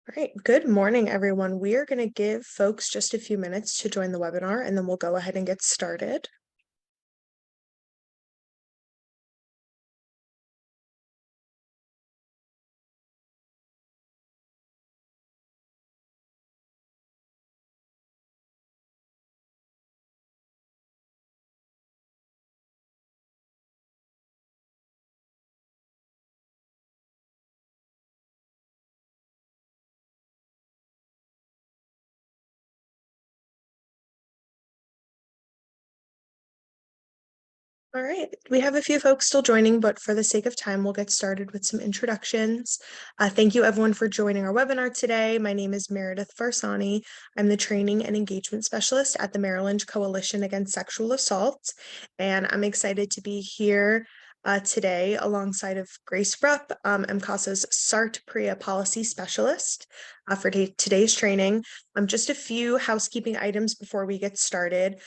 All right, good morning, everyone. We are going to give folks just a few minutes to join the webinar, and then we'll go ahead and get started. All right, we have a few folks still joining, but for the sake of time, we'll get started with some introductions. Thank you everyone for joining our webinar today. My name is Meredith Farsani. I'm the Training and Engagement Specialist at the Maryland Coalition Against Sexual Assault, and I'm excited to be here today alongside of Grace Rupp, MCASA's SART PREA Policy Specialist for today's training. Just a few housekeeping items before we get started.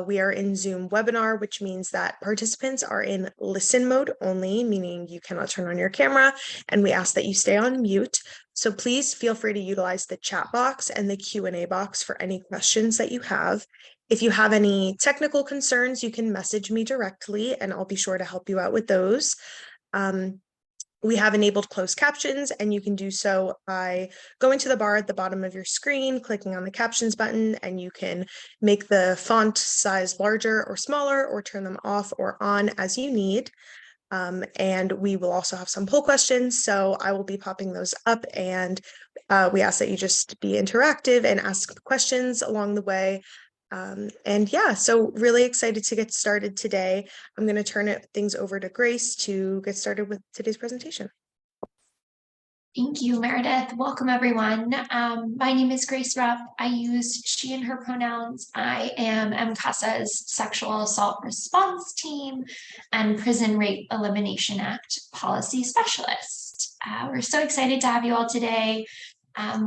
We are in Zoom webinar, which means that participants are in listen mode only, meaning you cannot turn on your camera, and we ask that you stay on mute. So please feel free to utilize the chat box and the Q&A box for any questions that you have. If you have any technical concerns, you can message me directly, and I'll be sure to help you out with those. We have enabled closed captions, and you can do so by going to the bar at the bottom of your screen, clicking on the captions button, and you can make the font size larger or smaller, or turn them off or on as you need. And we will also have some poll questions, so I will be popping those up, and we ask that you just be interactive and ask questions along the way. And yeah, so really excited to get started today. I'm going to turn things over to Grace to get started with today's presentation. Thank you, Meredith. Welcome, everyone. My name is Grace Rupp. I use she and her pronouns. I am MCASA's Sexual Assault Response Team and Prison Rape Elimination Act Policy Specialist. We're so excited to have you all today.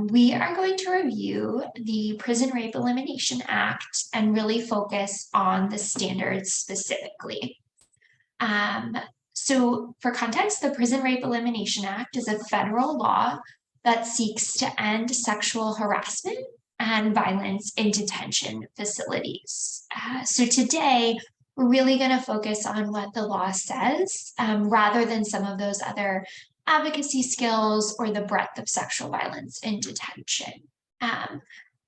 We are going to review the Prison Rape Elimination Act and really focus on the standards specifically. So for context, the Prison Rape Elimination Act is a federal law that seeks to end sexual harassment and violence in detention facilities. So today, we're really going to focus on what the law says rather than some of those other advocacy skills or the breadth of sexual violence in detention.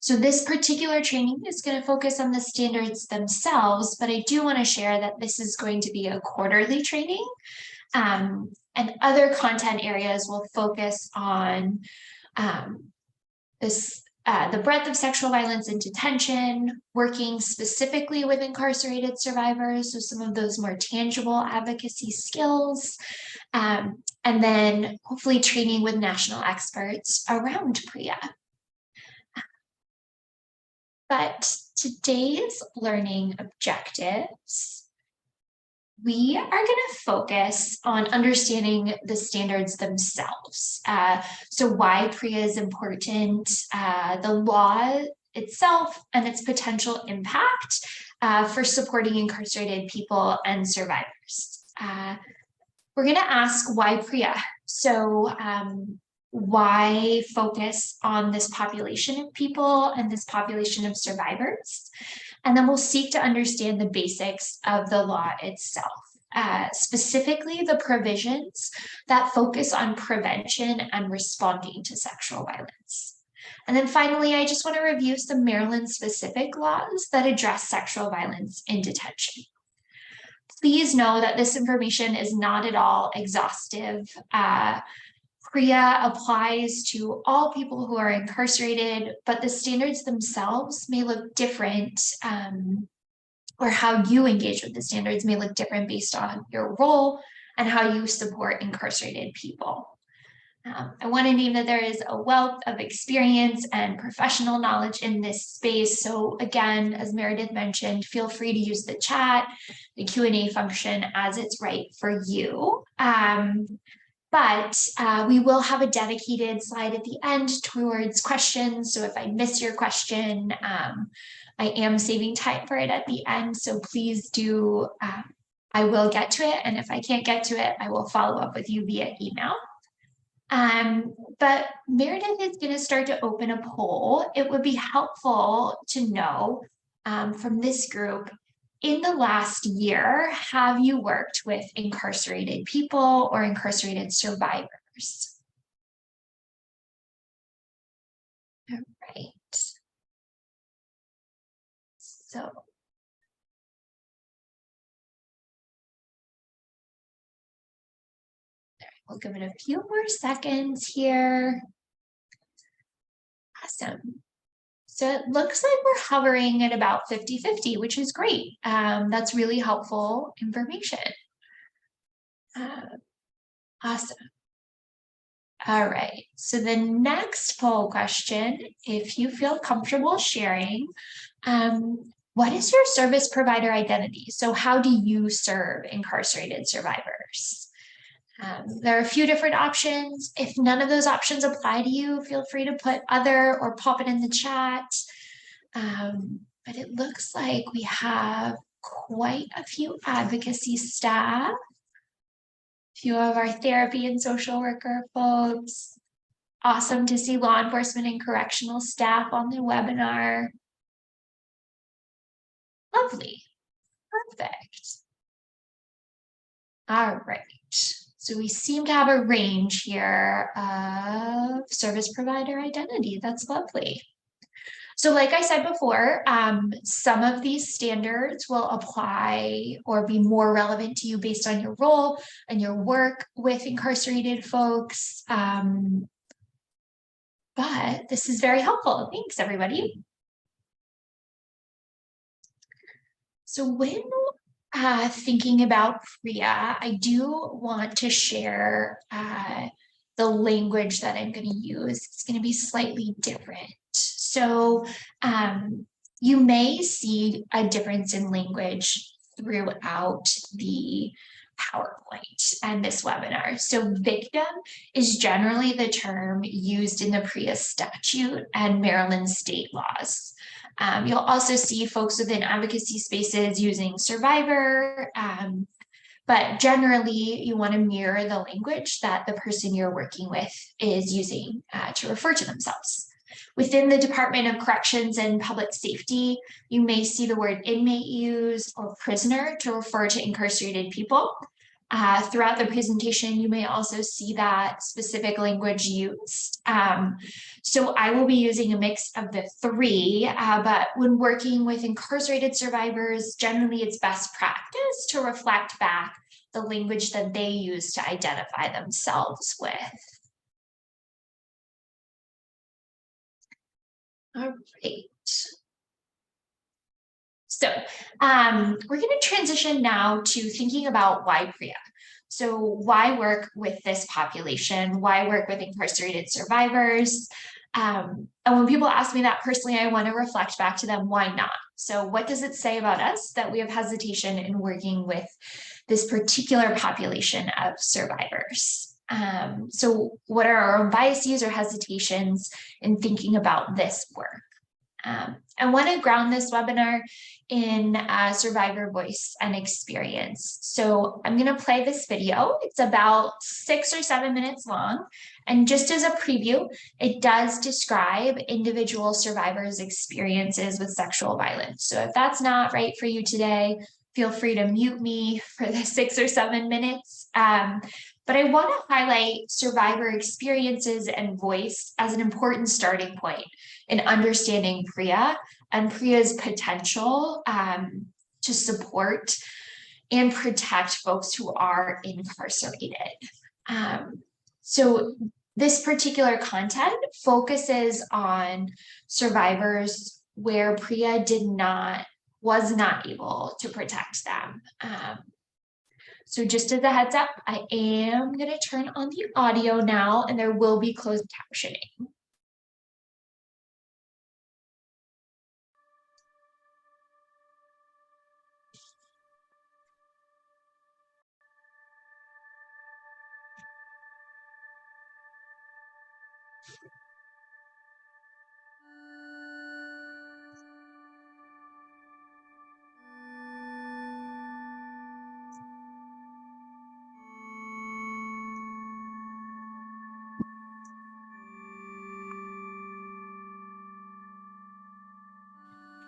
So this particular training is going to focus on the standards themselves, but I do want to share that this is going to be a quarterly training, and other content areas will focus on the breadth of sexual violence in detention, working specifically with incarcerated survivors, so some of those more tangible advocacy skills, and then hopefully training with national experts around PREA. But today's learning objectives, we are going to focus on understanding the standards themselves. So why PREA is important, the law itself and its potential impact for supporting incarcerated people and survivors. We're going to ask why PREA. So why focus on this population of people and this population of survivors? And then we'll seek to understand the basics of the law itself, specifically the provisions that focus on prevention and responding to sexual violence. And then finally, I just want to review some Maryland-specific laws that address sexual violence in detention. Please know that this information is not at all exhaustive. PREA applies to all people who are incarcerated, but the standards themselves may look different, or how you engage with the standards may look different based on your role and how you support incarcerated people. I want to name that there is a wealth of experience and professional knowledge in this space. So again, as Meredith mentioned, feel free to use the chat, the Q&A function as it's right for you. But we will have a dedicated slide at the end towards questions. So if I miss your question, I am saving time for it at the end. So please do, I will get to it. And if I can't get to it, I will follow up with you via email. But Meredith is going to start to open a poll. It would be helpful to know from this group, in the last year, have you worked with incarcerated people or incarcerated survivors? All right. So we'll give it a few more seconds here. Awesome. So it looks like we're hovering at about 50-50, which is great. That's really helpful information. Awesome. All right, so the next poll question, if you feel comfortable sharing, what is your service provider identity? So how do you serve incarcerated survivors? There are a few different options. If none of those options apply to you, feel free to put other or pop it in the chat. But it looks like we have quite a few advocacy staff, a few of our therapy and social worker folks. Awesome to see law enforcement and correctional staff on the webinar. Lovely, perfect. All right, so we seem to have a range here of service provider identity. That's lovely. So like I said before, some of these standards will apply or be more relevant to you based on your role and your work with incarcerated folks. But this is very helpful. Thanks, everybody. So when thinking about PREA, I do want to share the language that I'm going to use. It's going to be slightly different. So you may see a difference in language throughout the PowerPoint and this webinar. So victim is generally the term used in the PREA statute and Maryland state laws. You'll also see folks within advocacy spaces using survivor, but generally you want to mirror the language that the person you're working with is using to refer to themselves. Within the Department of Corrections and Public Safety, you may see the word inmate used or prisoner to refer to incarcerated people. Throughout the presentation, you may also see that specific language used. So I will be using a mix of the three, but when working with incarcerated survivors, generally it's best practice to reflect back the language that they use to identify themselves with. All right. So we're going to transition now to thinking about why PREA. So why work with this population? Why work with incarcerated survivors? And when people ask me that personally, I want to reflect back to them, why not? So what does it say about us that we have hesitation in working with this particular population of survivors? So what are our own biases or hesitations in thinking about this work? I want to ground this webinar in survivor voice and experience. So I'm going to play this video. It's about 6 or 7 minutes long. And just as a preview, it does describe individual survivors' experiences with sexual violence. So if that's not right for you today, feel free to mute me for the 6 or 7 minutes. But I want to highlight survivor experiences and voice as an important starting point in understanding PREA and PREA's potential to support and protect folks who are incarcerated. So this particular content focuses on survivors where PREA was not able to protect them. So just as a heads up, I am going to turn on the audio now, and there will be closed captioning.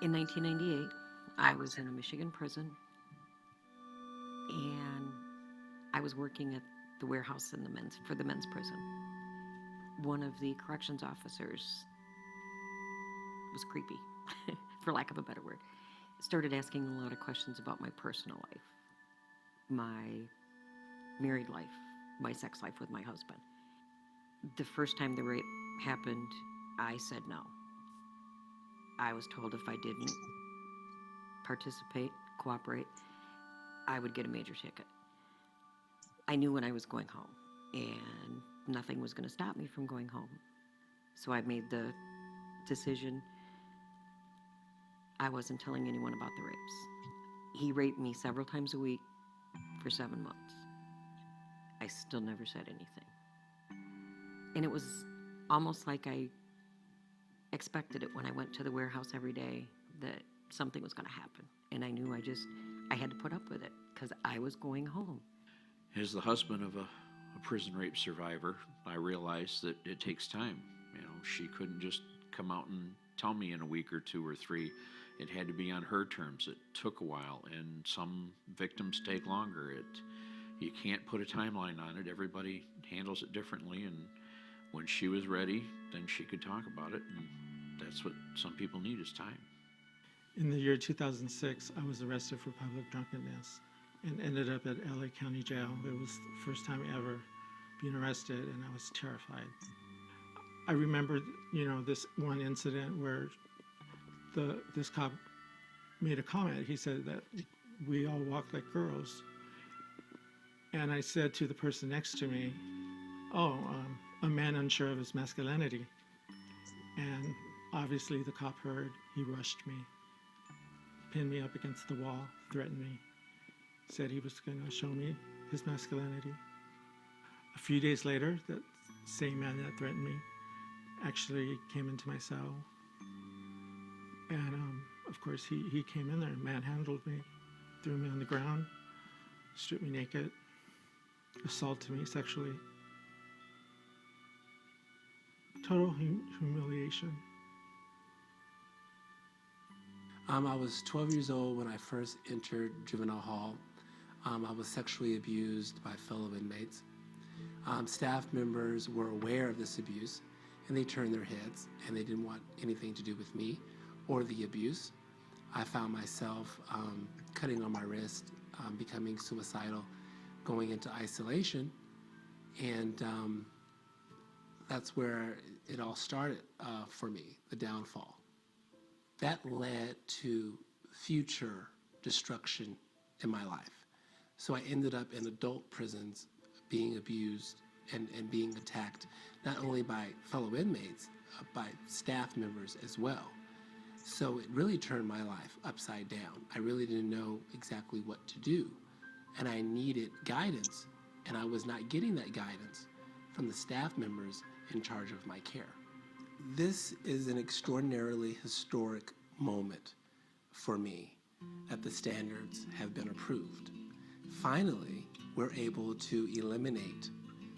In 1998, I was in a Michigan prison, and I was working at the warehouse in for the men's prison. One of the corrections officers was creepy, for lack of a better word. Started asking a lot of questions about my personal life, my married life, my sex life with my husband. The first time the rape happened, I said no. I was told if I didn't participate, cooperate, I would get a major ticket. I knew when I was going home, and nothing was going to stop me from going home. So I made the decision I wasn't telling anyone about the rapes. He raped me several times a week for 7 months. I still never said anything. And it was almost like I expected it when I went to the warehouse every day that something was going to happen. And I knew I had to put up with it because I was going home. As the husband of a prison rape survivor, I realized that it takes time. She couldn't just come out and tell me in a week or 2 or 3. It had to be on her terms. It took a while, and some victims take longer. You can't put a timeline on it. Everybody handles it differently, and when she was ready, then she could talk about it, and that's what some people need is time. In the year 2006, I was arrested for public drunkenness and ended up at LA County Jail. It was the first time ever being arrested, and I was terrified. I remember, this one incident where this cop made a comment. He said that we all walk like girls. And I said to the person next to me, a man unsure of his masculinity. And obviously the cop heard. He rushed me, pinned me up against the wall, threatened me, said he was going to show me his masculinity. A few days later, that same man that threatened me actually came into my cell. And of course, he came in there and manhandled me, threw me on the ground, stripped me naked, assaulted me sexually. Total humiliation. I was 12 years old when I first entered juvenile hall. I was sexually abused by fellow inmates. Staff members were aware of this abuse, and they turned their heads, and they didn't want anything to do with me or the abuse. I found myself cutting on my wrist, becoming suicidal, going into isolation, and that's where it all started for me, the downfall. That led to future destruction in my life. So I ended up in adult prisons being abused and being attacked, not only by fellow inmates, by staff members as well. So it really turned my life upside down. I really didn't know exactly what to do, and I needed guidance, and I was not getting that guidance from the staff members in charge of my care. This is an extraordinarily historic moment for me that the standards have been approved. Finally, we're able to eliminate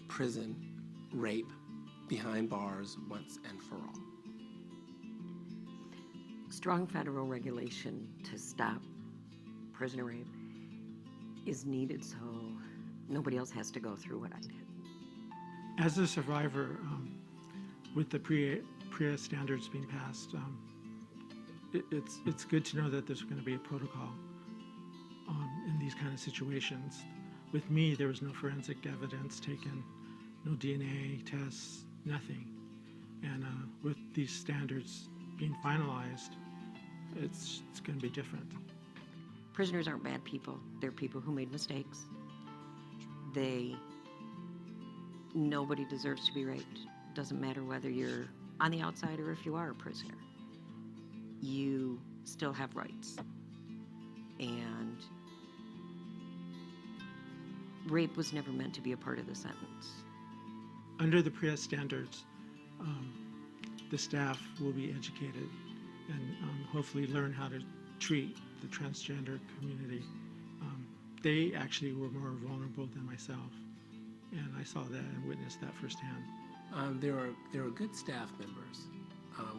prison rape behind bars once and for all. Strong federal regulation to stop prisoner rape is needed so nobody else has to go through what I did. As a survivor, with the PREA standards being passed, it's good to know that there's going to be a protocol in these kind of situations. With me, there was no forensic evidence taken, no DNA tests, nothing. And with these standards being finalized, it's going to be different. Prisoners aren't bad people. They're people who made mistakes. Nobody deserves to be raped. Doesn't matter whether you're on the outside or if you are a prisoner. You still have rights. And rape was never meant to be a part of the sentence. Under the PREA standards, the staff will be educated and hopefully learn how to treat the transgender community. They actually were more vulnerable than myself, and I saw that and witnessed that firsthand. There are good staff members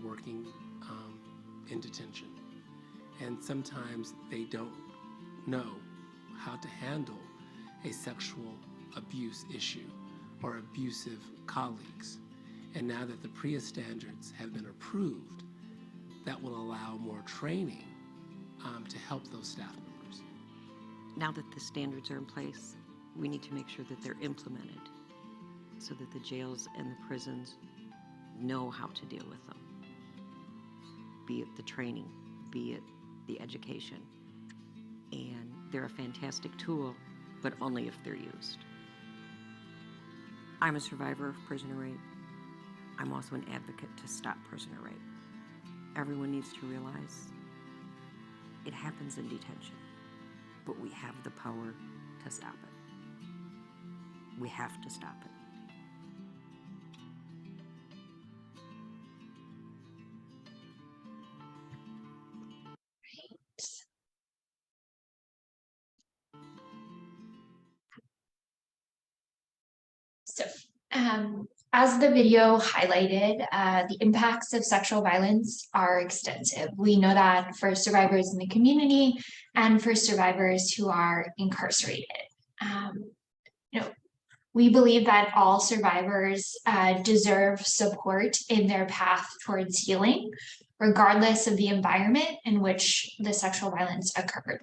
working in detention. and sometimes they don't know how to handle a sexual abuse issue or abusive colleagues. And now that the PREA standards have been approved, that will allow more training to help those staff members. Now that the standards are in place, we need to make sure that they're implemented so that the jails and the prisons know how to deal with them. Be it the training, be it the education. And they're a fantastic tool, but only if they're used. I'm a survivor of prisoner rape. I'm also an advocate to stop prisoner rape. Everyone needs to realize it happens in detention, but we have the power to stop it. We have to stop it. So, as the video highlighted, the impacts of sexual violence are extensive. We know that for survivors in the community and for survivors who are incarcerated. We believe that all survivors deserve support in their path towards healing, regardless of the environment in which the sexual violence occurred.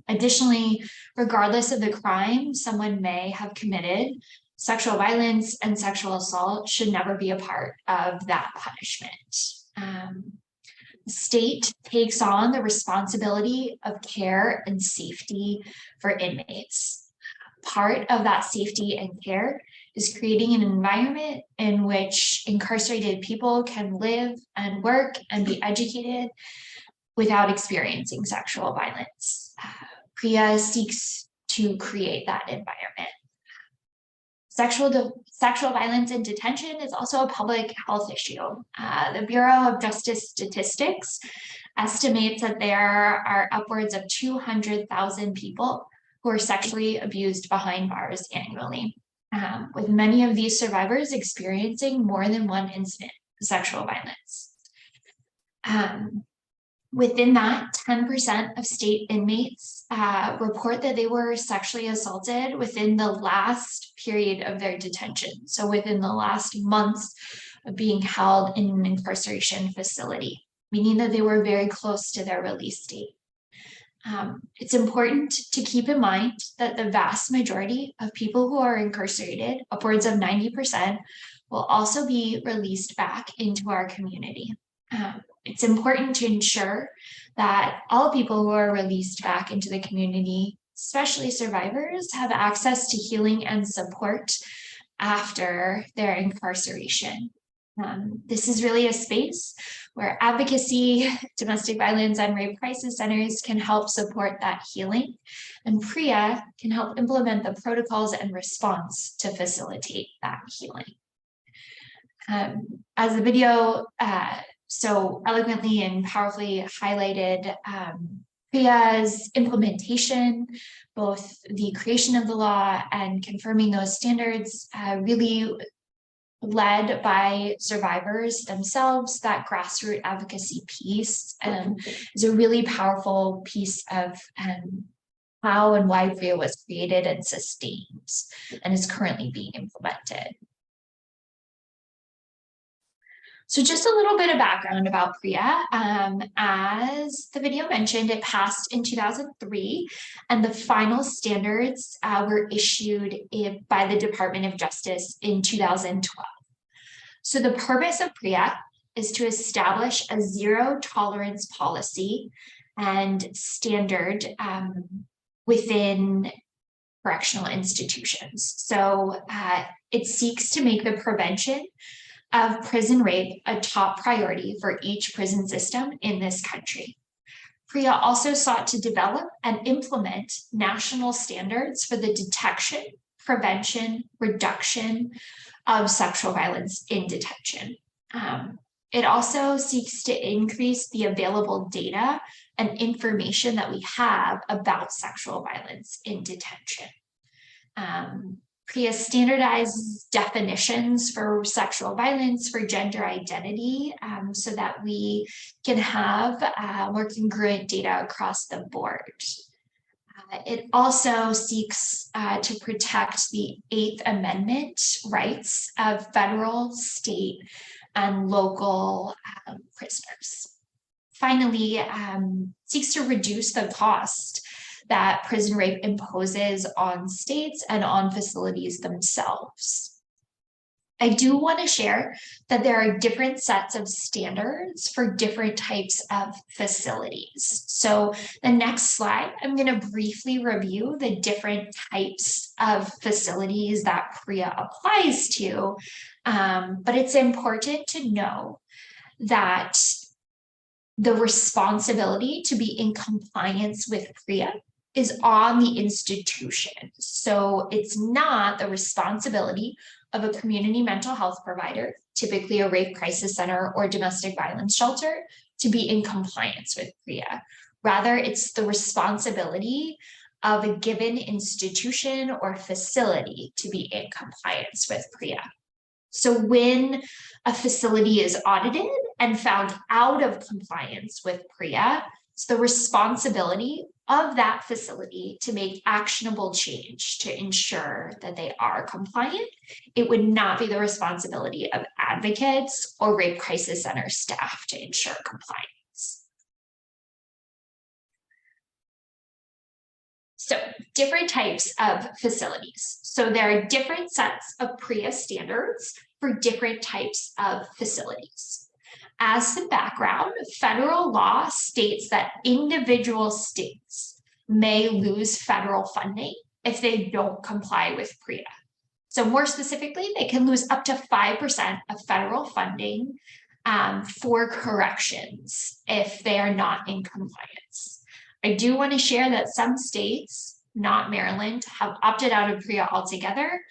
Additionally, regardless of the crime someone may have committed, sexual violence and sexual assault should never be a part of that punishment. The state takes on the responsibility of care and safety for inmates. Part of that safety and care is creating an environment in which incarcerated people can live and work and be educated without experiencing sexual violence. PREA seeks to create that environment. Sexual violence in detention is also a public health issue. The Bureau of Justice Statistics estimates that there are upwards of 200,000 people who are sexually abused behind bars annually, with many of these survivors experiencing more than one incident of sexual violence. Within that, 10% of state inmates report that they were sexually assaulted within the last period of their detention. So within the last months of being held in an incarceration facility, meaning that they were very close to their release date. It's important to keep in mind that the vast majority of people who are incarcerated, upwards of 90%, will also be released back into our community. It's important to ensure that all people who are released back into the community, especially survivors, have access to healing and support after their incarceration. This is really a space where advocacy, domestic violence, and rape crisis centers can help support that healing, and PREA can help implement the protocols and response to facilitate that healing. As the video so eloquently and powerfully highlighted, PREA's implementation, both the creation of the law and confirming those standards, really led by survivors themselves. That grassroots advocacy piece is a really powerful piece of how and why PREA was created and sustained and is currently being implemented. So just a little bit of background about PREA. As the video mentioned, it passed in 2003, and the final standards were issued by the Department of Justice in 2012. So the purpose of PREA is to establish a zero tolerance policy and standard within correctional institutions. So it seeks to make the prevention of prison rape a top priority for each prison system in this country. PREA also sought to develop and implement national standards for the detection, prevention, reduction of sexual violence in detention. It also seeks to increase the available data and information that we have about sexual violence in detention. PREA standardizes definitions for sexual violence, for gender identity, so that we can have more congruent data across the board. It also seeks to protect the Eighth Amendment rights of federal, state, and local prisoners. Finally, seeks to reduce the cost that prison rape imposes on states and on facilities themselves. I do want to share that there are different sets of standards for different types of facilities. So the next slide, I'm going to briefly review the different types of facilities that PREA applies to, but it's important to know that the responsibility to be in compliance with PREA is on the institution. So it's not the responsibility of a community mental health provider, typically a rape crisis center or domestic violence shelter, to be in compliance with PREA. Rather, it's the responsibility of a given institution or facility to be in compliance with PREA. So when a facility is audited and found out of compliance with PREA, it's the responsibility of that facility to make actionable change to ensure that they are compliant. It would not be the responsibility of advocates or rape crisis center staff to ensure compliance. So different types of facilities. So there are different sets of PREA standards for different types of facilities. As the background, federal law states that individual states may lose federal funding if they don't comply with PREA. So more specifically, they can lose up to 5% of federal funding for corrections if they are not in compliance. I do want to share that some states, not Maryland, have opted out of PREA altogether.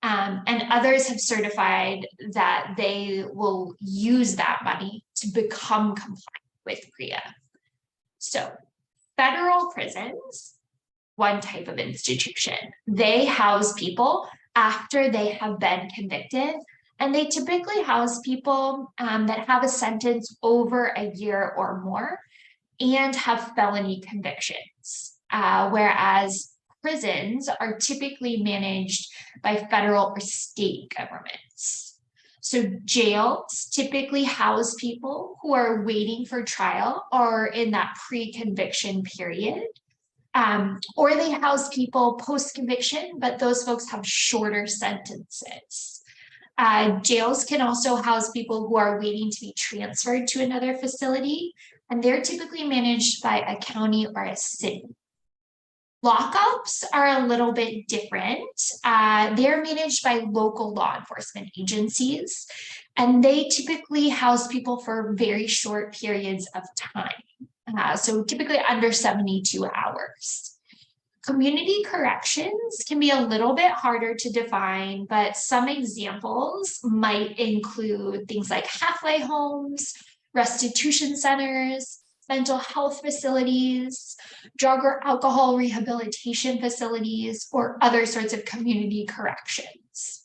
And others have certified that they will use that money to become compliant with PREA. So federal prisons, one type of institution, they house people after they have been convicted, and they typically house people that have a sentence over a year or more and have felony convictions, whereas prisons are typically managed by federal or state governments. So jails typically house people who are waiting for trial or in that pre-conviction period, or they house people post-conviction, but those folks have shorter sentences. Jails can also house people who are waiting to be transferred to another facility, and they're typically managed by a county or a city. Lockups are a little bit different. They're managed by local law enforcement agencies, and they typically house people for very short periods of time. So typically under 72 hours. Community corrections can be a little bit harder to define, but some examples might include things like halfway homes, restitution centers, mental health facilities, drug or alcohol rehabilitation facilities, or other sorts of community corrections.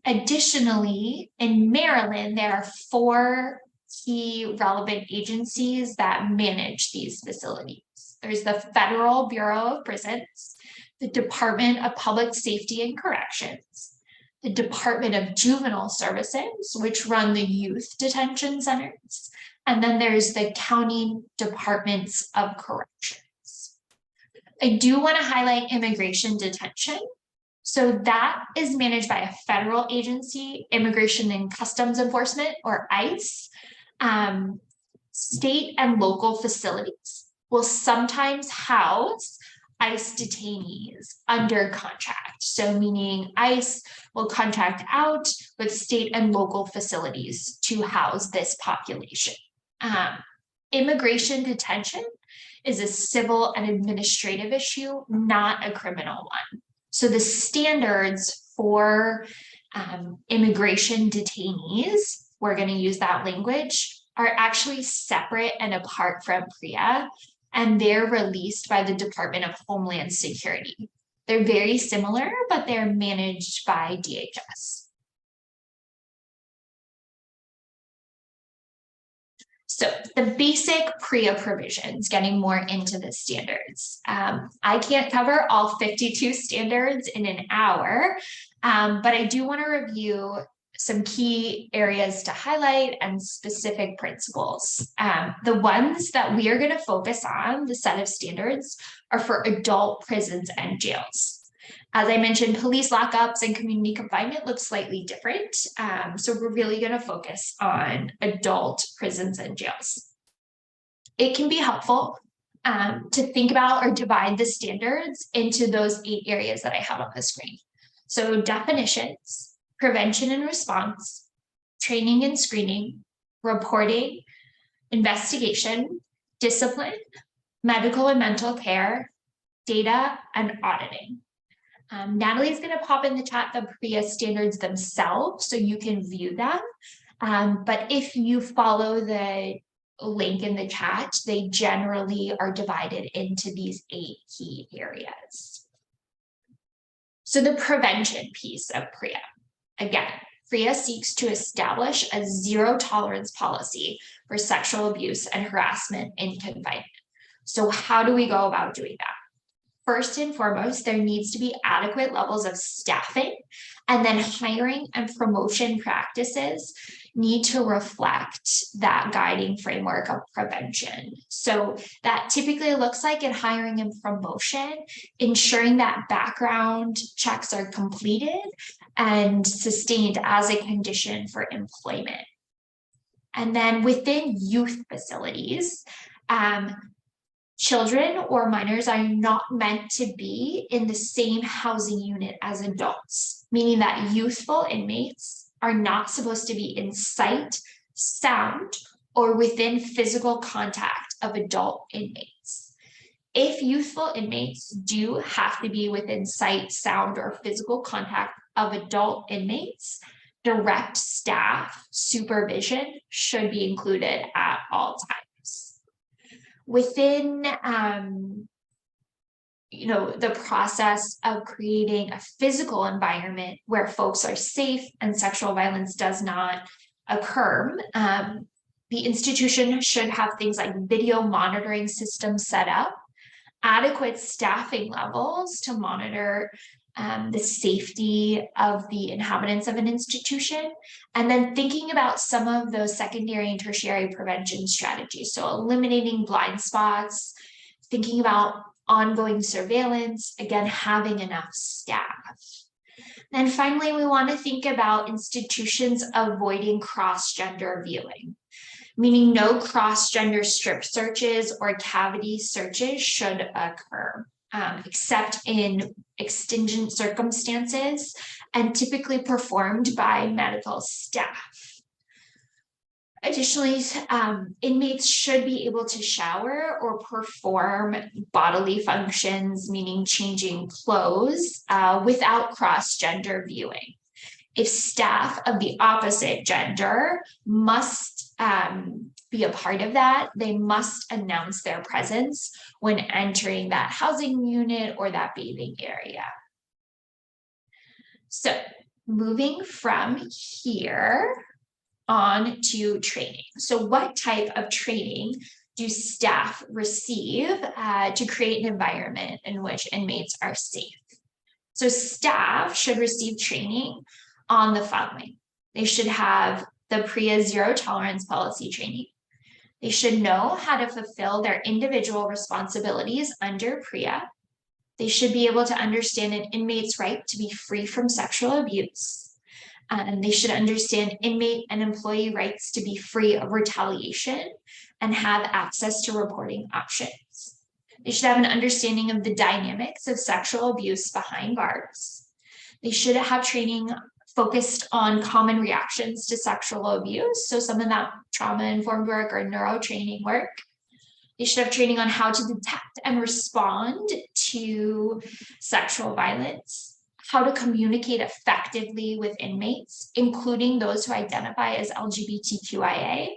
Additionally, in Maryland, there are 4 key relevant agencies that manage these facilities. There's the Federal Bureau of Prisons, the Department of Public Safety and Corrections, the Department of Juvenile Services, which run the youth detention centers, and then there's the county departments of corrections. I do want to highlight immigration detention. So that is managed by a federal agency, Immigration and Customs Enforcement, or ICE. State and local facilities will sometimes house ICE detainees under contract. So meaning ICE will contract out with state and local facilities to house this population. Immigration detention is a civil and administrative issue, not a criminal one. So the standards for immigration detainees, we're going to use that language, are actually separate and apart from PREA, and they're released by the Department of Homeland Security. They're very similar, but they're managed by DHS. So the basic PREA provisions, getting more into the standards. I can't cover all 52 standards in an hour, but I do want to review some key areas to highlight and specific principles. The ones that we are going to focus on, the set of standards, are for adult prisons and jails. As I mentioned, police lockups and community confinement look slightly different. So we're really going to focus on adult prisons and jails. It can be helpful to think about or divide the standards into those 8 areas that I have on the screen. So definitions, prevention and response, training and screening, reporting, investigation, discipline, medical and mental care, data, and auditing. Natalie's going to pop in the chat the PREA standards themselves so you can view them. But if you follow the link in the chat, they generally are divided into these 8 key areas. So the prevention piece of PREA. Again, PREA seeks to establish a zero tolerance policy for sexual abuse and harassment in confinement. So how do we go about doing that? First and foremost, there needs to be adequate levels of staffing, and then hiring and promotion practices need to reflect that guiding framework of prevention. So that typically looks like in hiring and promotion, ensuring that background checks are completed and sustained as a condition for employment. And then within youth facilities, children or minors are not meant to be in the same housing unit as adults, meaning that youthful inmates are not supposed to be in sight, sound, or within physical contact of adult inmates. If youthful inmates do have to be within sight, sound, or physical contact of adult inmates, direct staff supervision should be included at all times. Within the process of creating a physical environment where folks are safe and sexual violence does not occur, the institution should have things like video monitoring systems set up, adequate staffing levels to monitor the safety of the inhabitants of an institution, and then thinking about some of those secondary and tertiary prevention strategies. So eliminating blind spots, thinking about ongoing surveillance, again, having enough staff. Then finally, we want to think about institutions avoiding cross-gender viewing, meaning no cross-gender strip searches or cavity searches should occur, except in extingent circumstances and typically performed by medical staff. Additionally, inmates should be able to shower or perform bodily functions, meaning changing clothes, without cross-gender viewing. If staff of the opposite gender must be a part of that, they must announce their presence when entering that housing unit or that bathing area. So moving from here on to training. So what type of training do staff receive to create an environment in which inmates are safe? So staff should receive training on the following. They should have the PREA zero tolerance policy training. They should know how to fulfill their individual responsibilities under PREA. They should be able to understand an inmate's right to be free from sexual abuse. And they should understand inmate and employee rights to be free of retaliation and have access to reporting options. They should have an understanding of the dynamics of sexual abuse behind bars. They should have training focused on common reactions to sexual abuse, so some of that trauma-informed work or neurotraining work. They should have training on how to detect and respond to sexual violence, how to communicate effectively with inmates, including those who identify as LGBTQIA,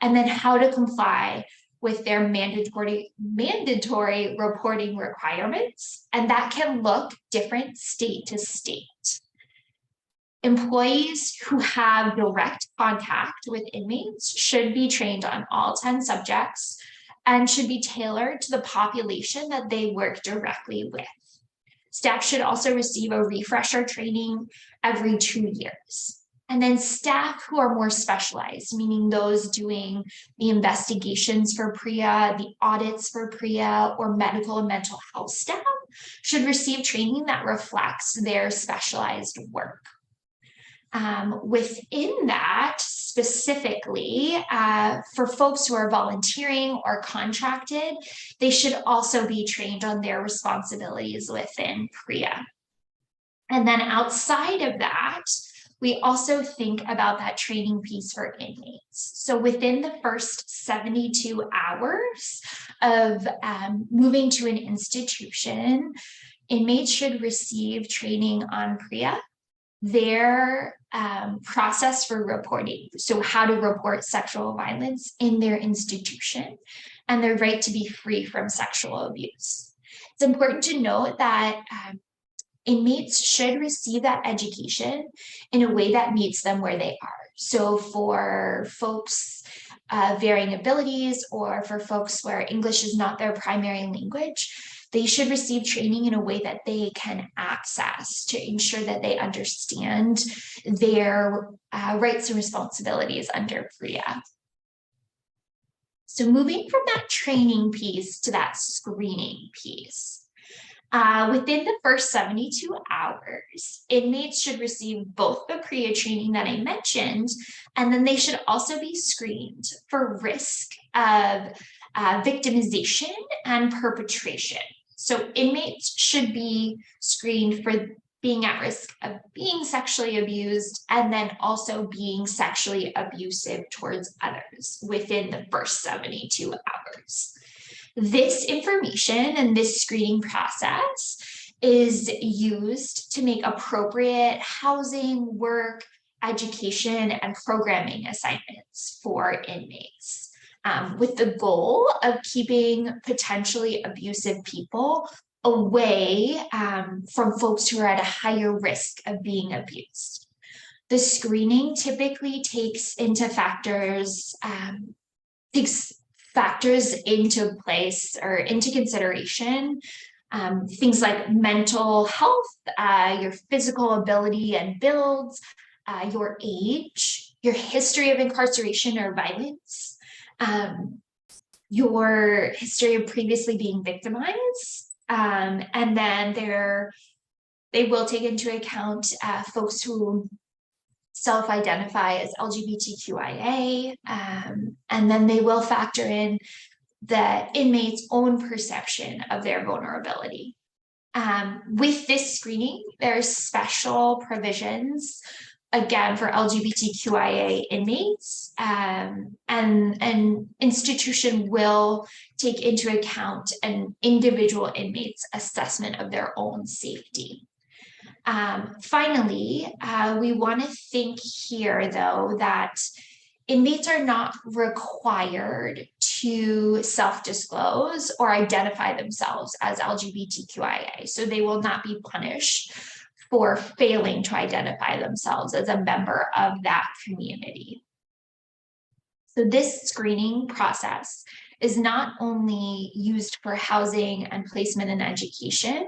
and then how to comply with their mandatory reporting requirements, and that can look different state to state. Employees who have direct contact with inmates should be trained on all 10 subjects and should be tailored to the population that they work directly with. Staff should also receive a refresher training every 2 years. And then staff who are more specialized, meaning those doing the investigations for PREA, the audits for PREA, or medical and mental health staff should receive training that reflects their specialized work. Within that, specifically, for folks who are volunteering or contracted, they should also be trained on their responsibilities within PREA. And then outside of that, we also think about that training piece for inmates. So within the first 72 hours of moving to an institution, inmates should receive training on PREA, their process for reporting, so how to report sexual violence in their institution, and their right to be free from sexual abuse. It's important to note that inmates should receive that education in a way that meets them where they are. So for folks varying abilities, or for folks where English is not their primary language, they should receive training in a way that they can access to ensure that they understand their rights and responsibilities under PREA. So moving from that training piece to that screening piece. Within the first 72 hours, inmates should receive both the PREA training that I mentioned, and then they should also be screened for risk of victimization and perpetration. So inmates should be screened for being at risk of being sexually abused, and then also being sexually abusive towards others within the first 72 hours. This information and this screening process is used to make appropriate housing, work, education, and programming assignments for inmates, with the goal of keeping potentially abusive people away from folks who are at a higher risk of being abused. The screening typically takes into into place or into consideration things like mental health, your physical ability and builds, your age, your history of incarceration or violence, your history of previously being victimized, and then they will take into account folks who self-identify as LGBTQIA, and then they will factor in the inmate's own perception of their vulnerability. With this screening, there's special provisions, again, for LGBTQIA inmates, and an institution will take into account an individual inmate's assessment of their own safety. Finally, we want to think here, though, that inmates are not required to self-disclose or identify themselves as LGBTQIA, so they will not be punished for failing to identify themselves as a member of that community. So this screening process is not only used for housing and placement and education,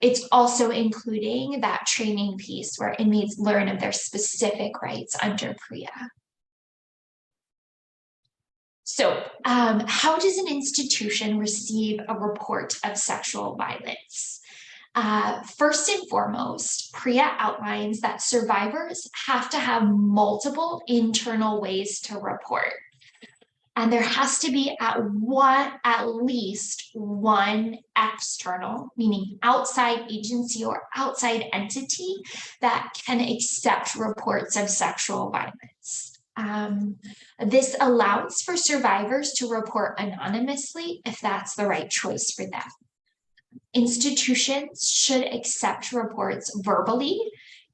it's also including that training piece where inmates learn of their specific rights under PREA. So how does an institution receive a report of sexual violence? First and foremost, PREA outlines that survivors have to have multiple internal ways to report. And there has to be at least one external, meaning outside agency or outside entity that can accept reports of sexual violence. This allows for survivors to report anonymously if that's the right choice for them. Institutions should accept reports verbally,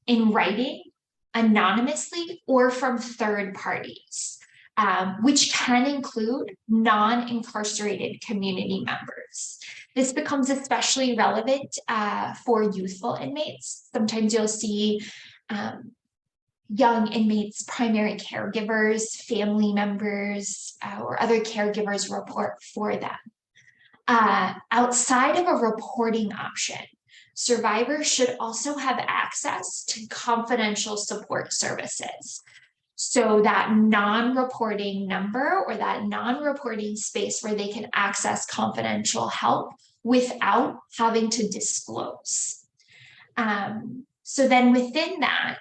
in writing, anonymously, or from third parties. which can include non-incarcerated community members. This becomes especially relevant for youthful inmates. Sometimes you'll see young inmates' primary caregivers, family members, or other caregivers report for them. Outside of a reporting option, survivors should also have access to confidential support services. So that non-reporting number or that non-reporting space where they can access confidential help without having to disclose. So then within that,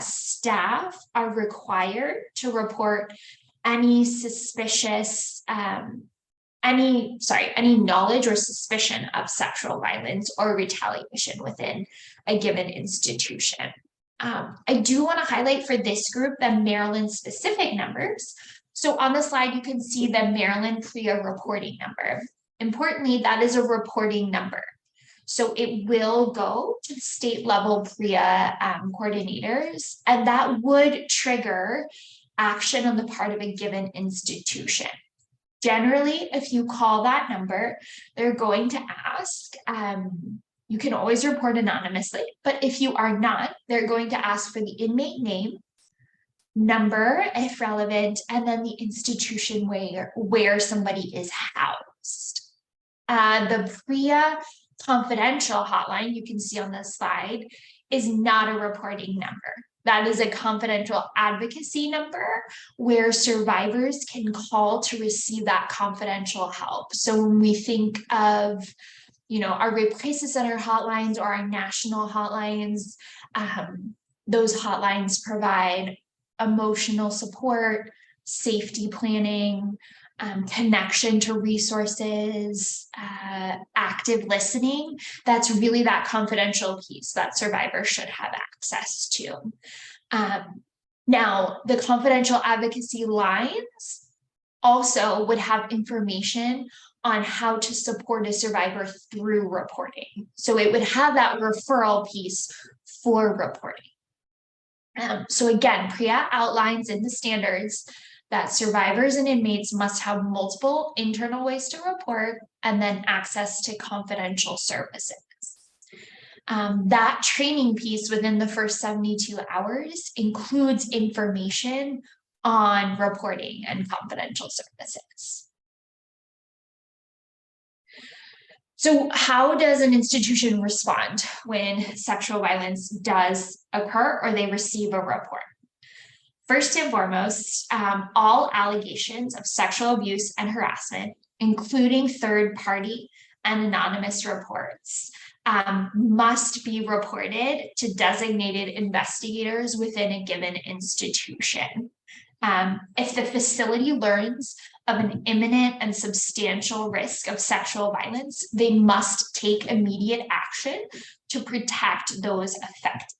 staff are required to report any suspicious, any knowledge or suspicion of sexual violence or retaliation within a given institution. I do want to highlight for this group the Maryland specific numbers. So on the slide, you can see the Maryland PREA reporting number. Importantly, that is a reporting number. So it will go to the state level PREA coordinators, and that would trigger action on the part of a given institution. Generally, if you call that number, they're going to ask, you can always report anonymously, but if you are not, they're going to ask for the inmate name, number, if relevant, and then the institution where somebody is housed. The PREA confidential hotline, you can see on this slide, is not a reporting number. That is a confidential advocacy number where survivors can call to receive that confidential help. So when we think of, our Rape Crisis Center hotlines or our national hotlines, those hotlines provide emotional support, safety planning, connection to resources, active listening. That's really that confidential piece that survivors should have access to. Now, the confidential advocacy lines also would have information on how to support a survivor through reporting. So it would have that referral piece for reporting. So again, PREA outlines in the standards that survivors and inmates must have multiple internal ways to report and then access to confidential services. That training piece within the first 72 hours includes information on reporting and confidential services. So how does an institution respond when sexual violence does occur or they receive a report? First and foremost, all allegations of sexual abuse and harassment, including third-party and anonymous reports, must be reported to designated investigators within a given institution. If the facility learns of an imminent and substantial risk of sexual violence, they must take immediate action to protect those affected.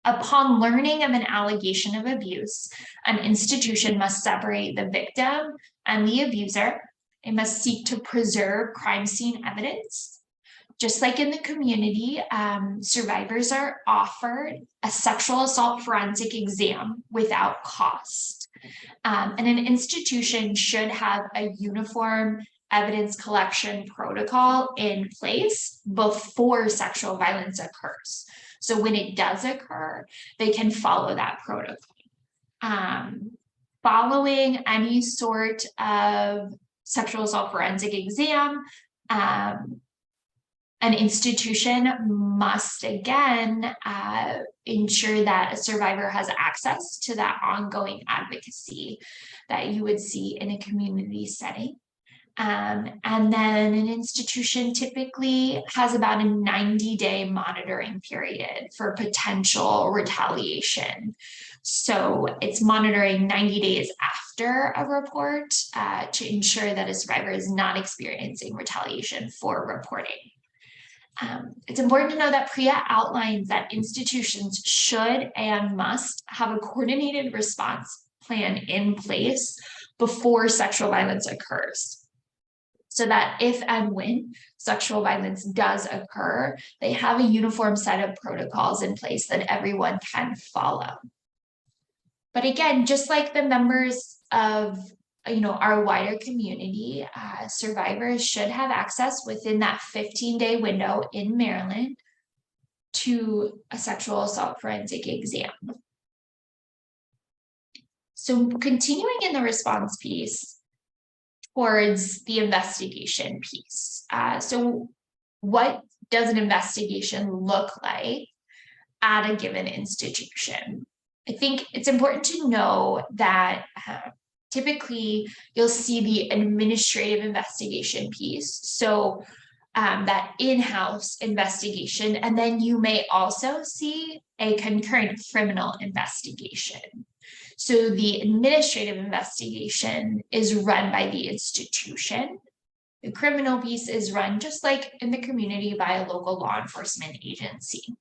Upon learning of an allegation of abuse, an institution must separate the victim and the abuser. They must seek to preserve crime scene evidence. Just like in the community, survivors are offered a sexual assault forensic exam without cost. And an institution should have a uniform evidence collection protocol in place before sexual violence occurs. So when it does occur, they can follow that protocol. Following any sort of sexual assault forensic exam, an institution must again ensure that a survivor has access to that ongoing advocacy that you would see in a community setting. And then an institution typically has about a 90-day monitoring period for potential retaliation. So it's monitoring 90 days after a report to ensure that a survivor is not experiencing retaliation for reporting. It's important to know that PREA outlines that institutions should and must have a coordinated response plan in place before sexual violence occurs, so that if and when sexual violence does occur, they have a uniform set of protocols in place that everyone can follow. But again, just like the numbers of our wider community, survivors should have access within that 15-day window in Maryland to a sexual assault forensic exam. So continuing in the response piece towards the investigation piece. So what does an investigation look like at a given institution? I think it's important to know that typically you'll see the administrative investigation piece. So that in-house investigation, and then you may also see a concurrent criminal investigation. So the administrative investigation is run by the institution. The criminal piece is run just like in the community by a local law enforcement agency.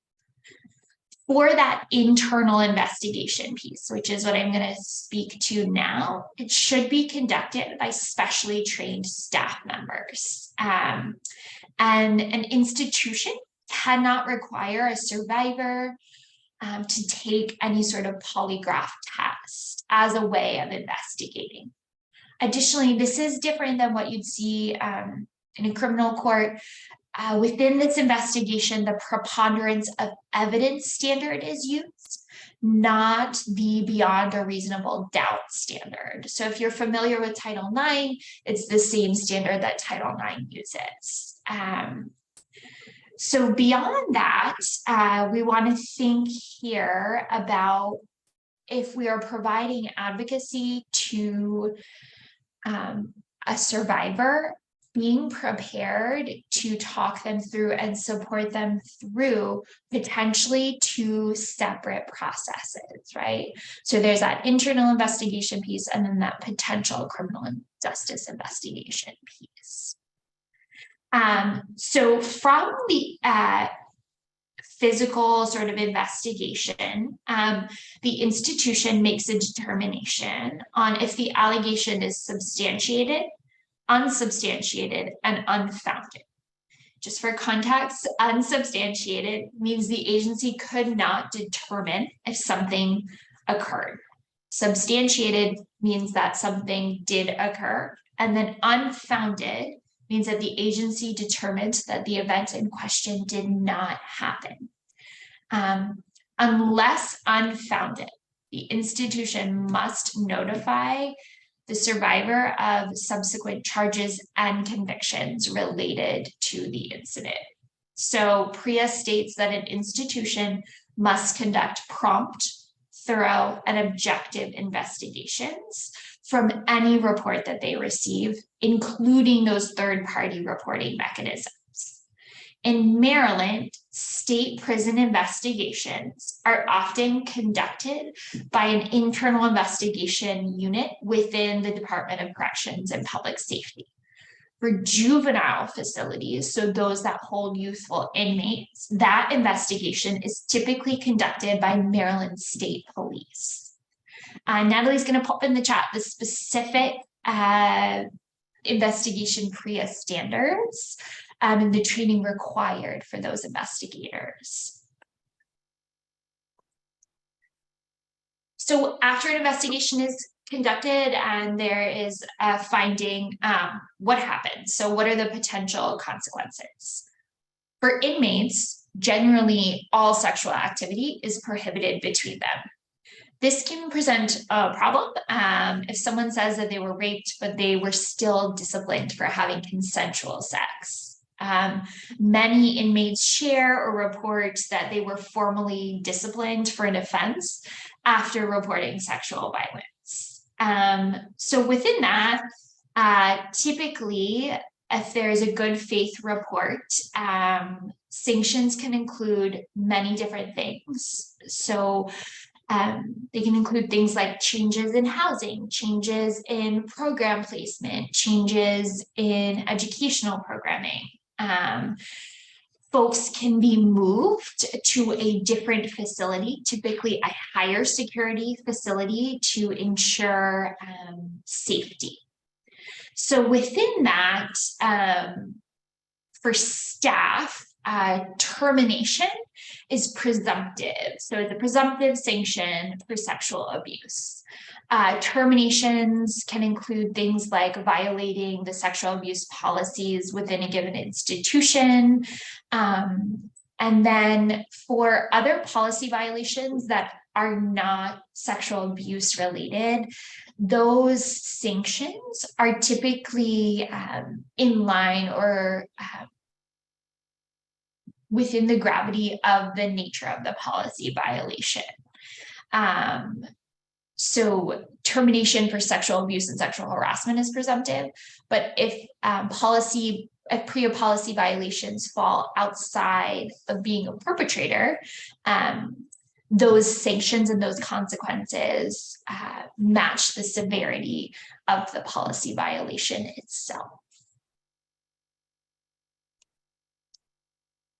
For that internal investigation piece, which is what I'm going to speak to now, it should be conducted by specially trained staff members. And an institution cannot require a survivor to take any sort of polygraph test as a way of investigating. Additionally, this is different than what you'd see in a criminal court. Within this investigation, the preponderance of evidence standard is used, not the beyond a reasonable doubt standard. So if you're familiar with Title IX, it's the same standard that Title IX uses. So beyond that, we want to think here about if we are providing advocacy to a survivor, being prepared to talk them through and support them through potentially two separate processes, right? So there's that internal investigation piece and then that potential criminal justice investigation piece. So from the physical sort of investigation, the institution makes a determination on if the allegation is substantiated, unsubstantiated, and unfounded. Just for context, unsubstantiated means the agency could not determine if something occurred. Substantiated means that something did occur. And then unfounded means that the agency determined that the event in question did not happen. Unless unfounded, the institution must notify the survivor of subsequent charges and convictions related to the incident. So PREA states that an institution must conduct prompt, thorough, and objective investigations from any report that they receive, including those third-party reporting mechanisms. In Maryland, state prison investigations are often conducted by an internal investigation unit within the Department of Corrections and Public Safety. For juvenile facilities, so those that hold youthful inmates, that investigation is typically conducted by Maryland State Police. Natalie's going to pop in the chat the specific investigation PREA standards and the training required for those investigators. So after an investigation is conducted and there is a finding, what happens? So what are the potential consequences? For inmates, generally all sexual activity is prohibited between them. This can present a problem if someone says that they were raped, but they were still disciplined for having consensual sex. Many inmates share or report that they were formally disciplined for an offense after reporting sexual violence. So within that, typically, if there is a good faith report, sanctions can include many different things. So they can include things like changes in housing, changes in program placement, changes in educational programming. Folks can be moved to a different facility, typically a higher security facility, to ensure safety. So within that, for staff, termination is presumptive. So it's a presumptive sanction for sexual abuse. Terminations can include things like violating the sexual abuse policies within a given institution. And then for other policy violations that are not sexual abuse related, those sanctions are typically in line or within the gravity of the nature of the policy violation. So termination for sexual abuse and sexual harassment is presumptive, but if PREA policy violations fall outside of being a perpetrator, those sanctions and those consequences match the severity of the policy violation itself.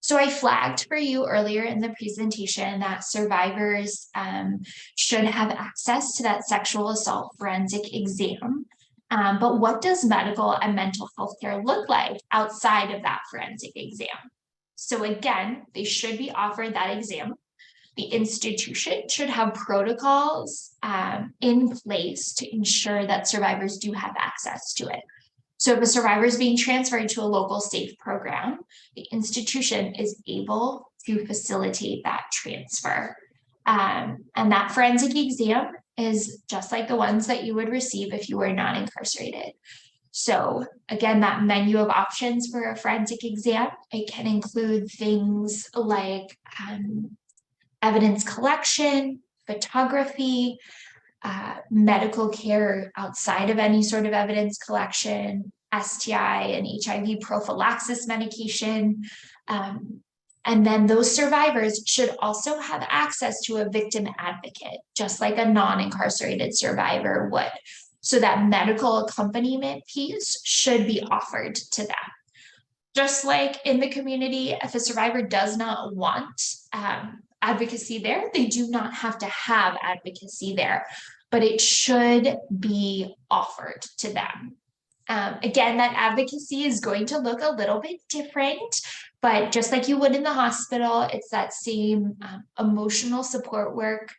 So I flagged for you earlier in the presentation that survivors should have access to that sexual assault forensic exam. But what does medical and mental health care look like outside of that forensic exam? So again, they should be offered that exam. The institution should have protocols in place to ensure that survivors do have access to it. So if a survivor is being transferred to a local SAFE program, the institution is able to facilitate that transfer. And that forensic exam is just like the ones that you would receive if you were not incarcerated. So again, that menu of options for a forensic exam, it can include things like evidence collection, photography, medical care outside of any sort of evidence collection, STI and HIV prophylaxis medication. And then those survivors should also have access to a victim advocate, just like a non-incarcerated survivor would. So that medical accompaniment piece should be offered to them. Just like in the community, if a survivor does not want advocacy there, they do not have to have advocacy there, but it should be offered to them. Again, that advocacy is going to look a little bit different, but just like you would in the hospital, it's that same emotional support work,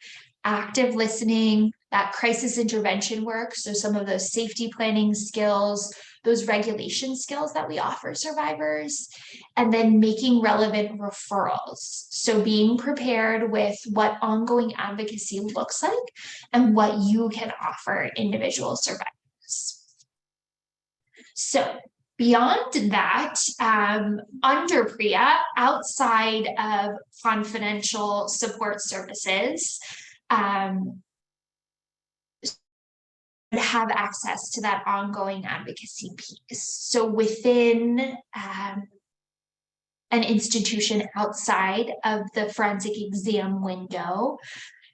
active listening, that crisis intervention work. So some of those safety planning skills, those regulation skills that we offer survivors, and then making relevant referrals. So being prepared with what ongoing advocacy looks like and what you can offer individual survivors. So beyond that, under PREA, outside of confidential support services, have access to that ongoing advocacy piece. So within an institution outside of the forensic exam window,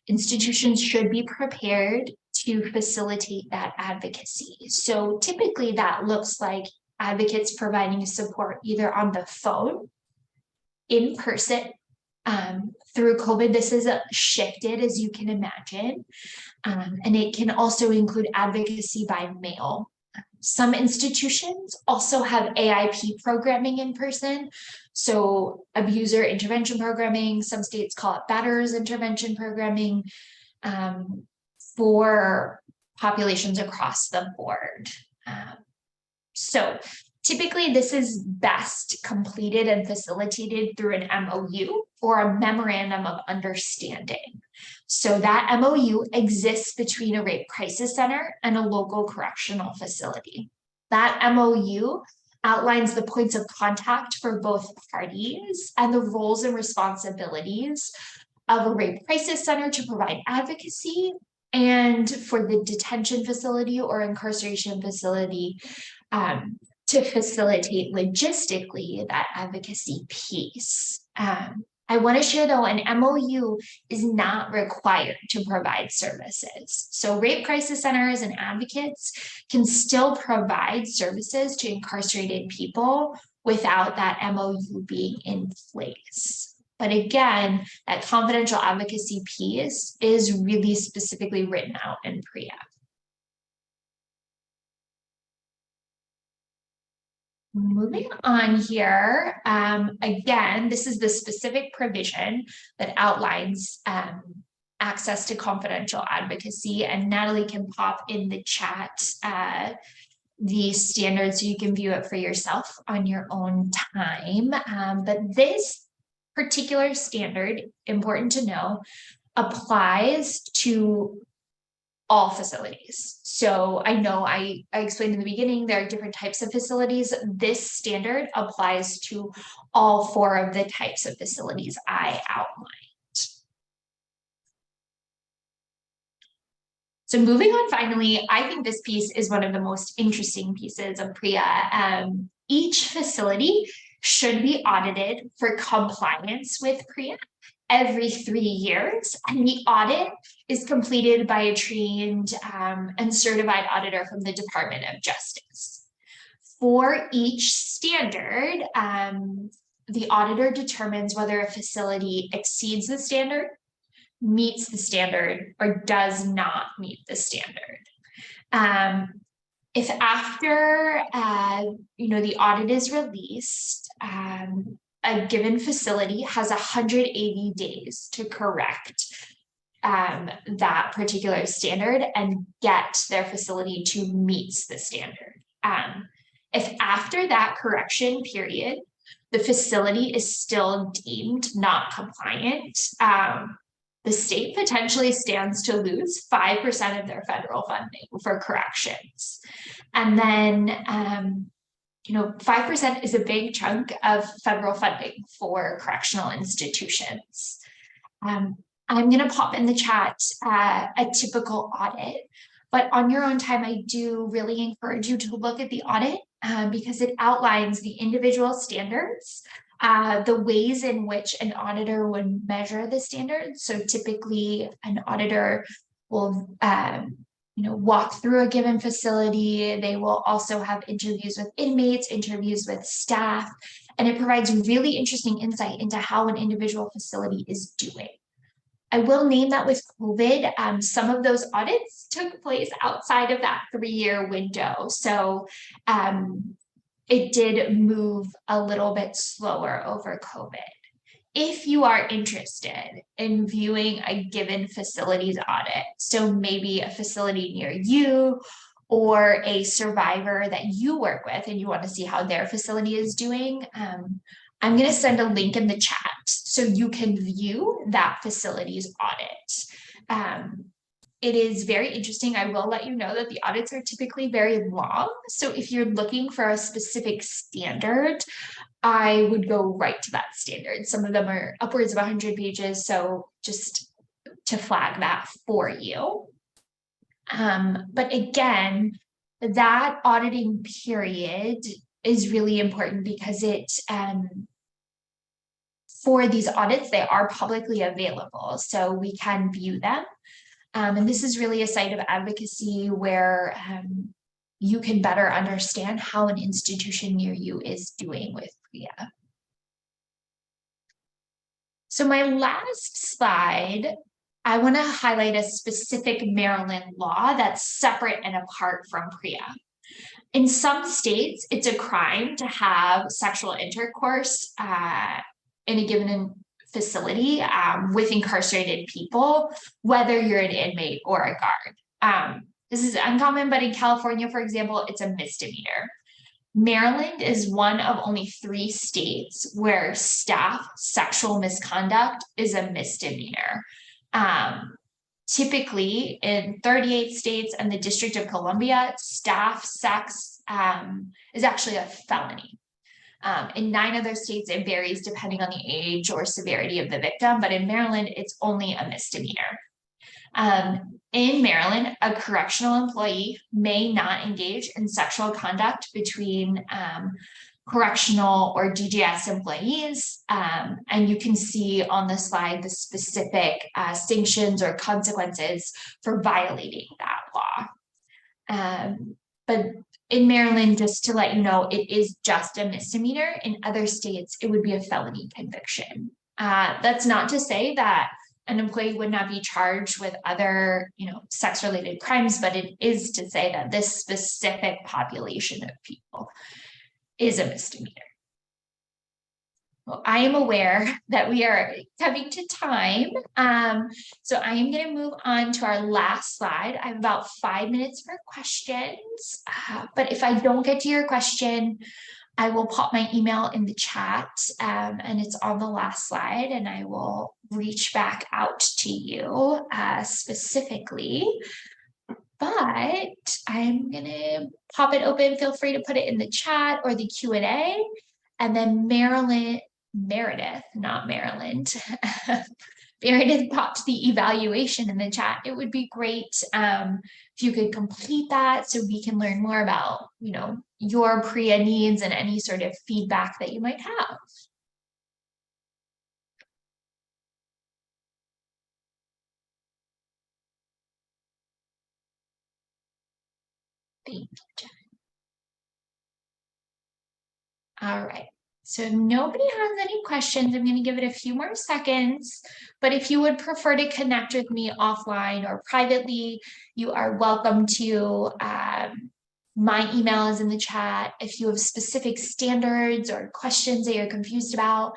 institutions should be prepared to facilitate that advocacy. So typically that looks like advocates providing support either on the phone, in person. Through COVID, this has shifted, as you can imagine. And it can also include advocacy by mail. Some institutions also have AIP programming in person. So abuser intervention programming, some states call it batterers intervention programming, for populations across the board. So typically this is best completed and facilitated through an MOU or a memorandum of understanding. So that MOU exists between a rape crisis center and a local correctional facility. That MOU outlines the points of contact for both parties and the roles and responsibilities of a rape crisis center to provide advocacy, and for the detention facility or incarceration facility to facilitate logistically that advocacy piece. I want to share though, an MOU is not required to provide services. So rape crisis centers and advocates can still provide services to incarcerated people without that MOU being in place. But again, that confidential advocacy piece is really specifically written out in PREA. Moving on here, again, this is the specific provision that outlines access to confidential advocacy, and Natalie can pop in the chat the standards so you can view it for yourself on your own time. But this particular standard, important to know, applies to all facilities. So I know I explained in the beginning, there are different types of facilities. This standard applies to all 4 of the types of facilities I outlined. So moving on, finally, I think this piece is one of the most interesting pieces of PREA. Each facility should be audited for compliance with PREA every 3 years, and the audit is completed by a trained and certified auditor from the Department of Justice. For each standard, the auditor determines whether a facility exceeds the standard, meets the standard, or does not meet the standard. If after the audit is released, a given facility has 180 days to correct that particular standard and get their facility to meet the standard. If after that correction period, the facility is still deemed not compliant, the state potentially stands to lose 5% of their federal funding for corrections. And then, 5% is a big chunk of federal funding for correctional institutions. I'm going to pop in the chat a typical audit, but on your own time, I do really encourage you to look at the audit because it outlines the individual standards, the ways in which an auditor would measure the standards. So typically an auditor will walk through a given facility. They will also have interviews with inmates, interviews with staff, and it provides really interesting insight into how an individual facility is doing. I will name that with COVID, some of those audits took place outside of that 3-year window. So it did move a little bit slower over COVID. If you are interested in viewing a given facility's audit, so maybe a facility near you or a survivor that you work with and you want to see how their facility is doing, I'm going to send a link in the chat so you can view that facility's audit. It is very interesting. I will let you know that the audits are typically very long. So if you're looking for a specific standard, I would go right to that standard. Some of them are upwards of 100 pages. So just to flag that for you. But again, that auditing period is really important because it, for these audits, they are publicly available. So we can view them. And this is really a site of advocacy where you can better understand how an institution near you is doing with PREA. So my last slide, I want to highlight a specific Maryland law that's separate and apart from PREA. In some states, it's a crime to have sexual intercourse in a given facility with incarcerated people, whether you're an inmate or a guard. This is uncommon, but in California, for example, it's a misdemeanor. Maryland is one of only 3 states where staff sexual misconduct is a misdemeanor. Typically in 38 states and the District of Columbia, staff sex is actually a felony. In 9 other states, it varies depending on the age or severity of the victim, but in Maryland, it's only a misdemeanor. In Maryland, a correctional employee may not engage in sexual conduct between correctional or DGS employees, and you can see on the slide the specific sanctions or consequences for violating that law. But in Maryland, just to let you know, it is just a misdemeanor. In other states, it would be a felony conviction. That's not to say that an employee would not be charged with other, sex-related crimes, but it is to say that this specific population of people is a misdemeanor. Well, I am aware that we are coming to time. So I am going to move on to our last slide. I have about 5 minutes for questions. But if I don't get to your question, I will pop my email in the chat, and it's on the last slide, and I will reach back out to you specifically. But I'm going to pop it open. Feel free to put it in the chat or the Q&A. And then Meredith, not Maryland. Meredith popped the evaluation in the chat. It would be great if you could complete that so we can learn more about, your PREA needs and any sort of feedback that you might have. Thank you, Jen. All right. So if nobody has any questions, I'm going to give it a few more seconds. But if you would prefer to connect with me offline or privately, you are welcome to. My email is in the chat. If you have specific standards or questions that you're confused about,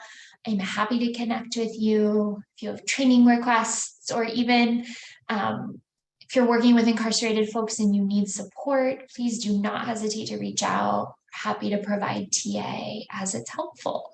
I'm happy to connect with you. If you have training requests, or even if you're working with incarcerated folks and you need support, please do not hesitate to reach out. Happy to provide TA as it's helpful.